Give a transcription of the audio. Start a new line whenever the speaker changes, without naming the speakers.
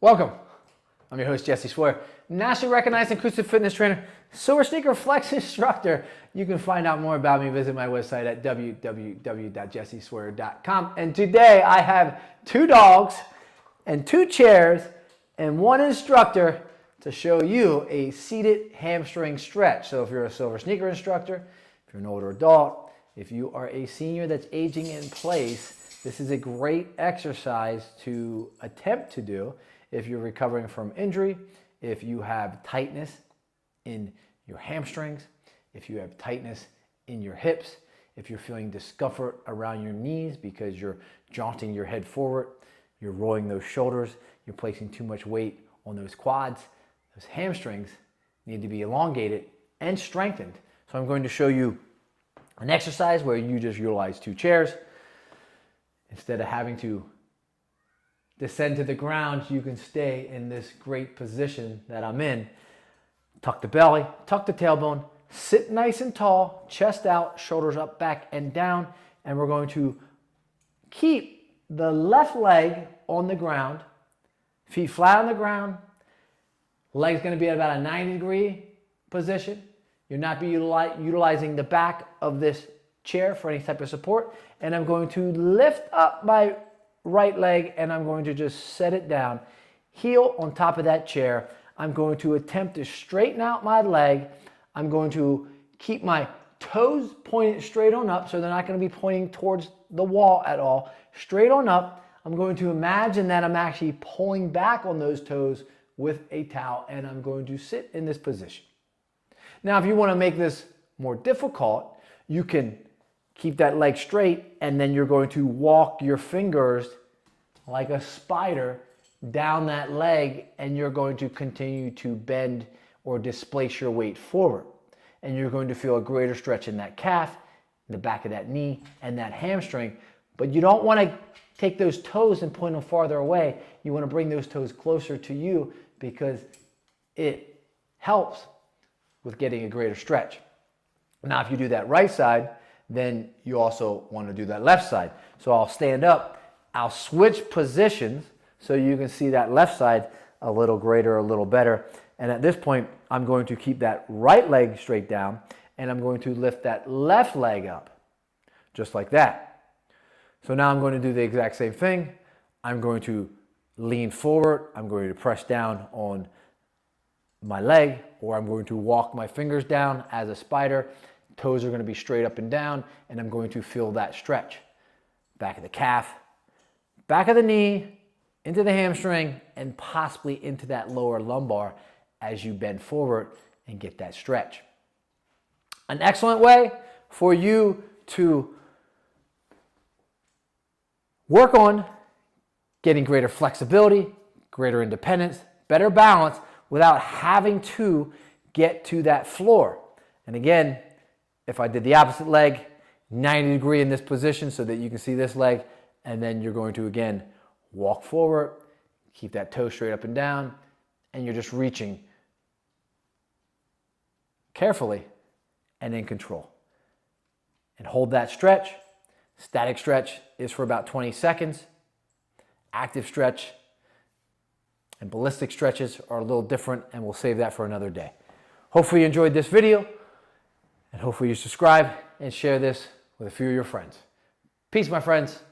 Welcome. I'm your host, Jesse Swear, nationally recognized inclusive fitness trainer, Silver Sneaker Flex instructor. You can find out more about me, visit my website at www.jesseswear.com. And today I have 2 dogs and 2 chairs and 1 instructor to show you a seated hamstring stretch. So if you're a Silver Sneaker instructor, if you're an older adult, if you are a senior that's aging in place, this is a great exercise to attempt to do if you're recovering from injury, if you have tightness in your hamstrings, if you have tightness in your hips, if you're feeling discomfort around your knees because you're jaunting your head forward, you're rolling those shoulders, you're placing too much weight on those quads, those hamstrings need to be elongated and strengthened. So I'm going to show you an exercise where you just utilize 2 chairs. Instead of having to descend to the ground, you can stay in this great position that I'm in. Tuck the belly, tuck the tailbone, sit nice and tall, chest out, shoulders up, back, and down. And we're going to keep the left leg on the ground, feet flat on the ground. Leg's going to be at about a 90-degree position. You'll not be utilizing the back of this chair for any type of support. And I'm going to lift up my right leg and I'm going to just set it down, heel on top of that chair. I'm going to attempt to straighten out my leg. I'm going to keep my toes pointed straight on up, so they're not going to be pointing towards the wall at all. Straight on up. I'm going to imagine that I'm actually pulling back on those toes with a towel, and I'm going to sit in this position. Now, if you want to make this more difficult, you can keep that leg straight, and then you're going to walk your fingers like a spider down that leg, and you're going to continue to bend or displace your weight forward. And you're going to feel a greater stretch in that calf, in the back of that knee, and that hamstring. But you don't want to take those toes and point them farther away. You want to bring those toes closer to you because it helps with getting a greater stretch. Now, if you do that right side, then you also want to do that left side. So I'll stand up, I'll switch positions so you can see that left side a little greater, a little better. And at this point, I'm going to keep that right leg straight down and I'm going to lift that left leg up, just like that. So now I'm going to do the exact same thing. I'm going to lean forward, I'm going to press down on my leg, or I'm going to walk my fingers down as a spider. Toes are going to be straight up and down, and I'm going to feel that stretch. Back of the calf, back of the knee, into the hamstring, and possibly into that lower lumbar as you bend forward and get that stretch. An excellent way for you to work on getting greater flexibility, greater independence, better balance without having to get to that floor. And again, if I did the opposite leg, 90 degree in this position so that you can see this leg, and then you're going to again walk forward, keep that toe straight up and down, and you're just reaching carefully and in control. And hold that stretch. Static stretch is for about 20 seconds. Active stretch and ballistic stretches are a little different, and we'll save that for another day. Hopefully you enjoyed this video. And hopefully you subscribe and share this with a few of your friends. Peace, my friends.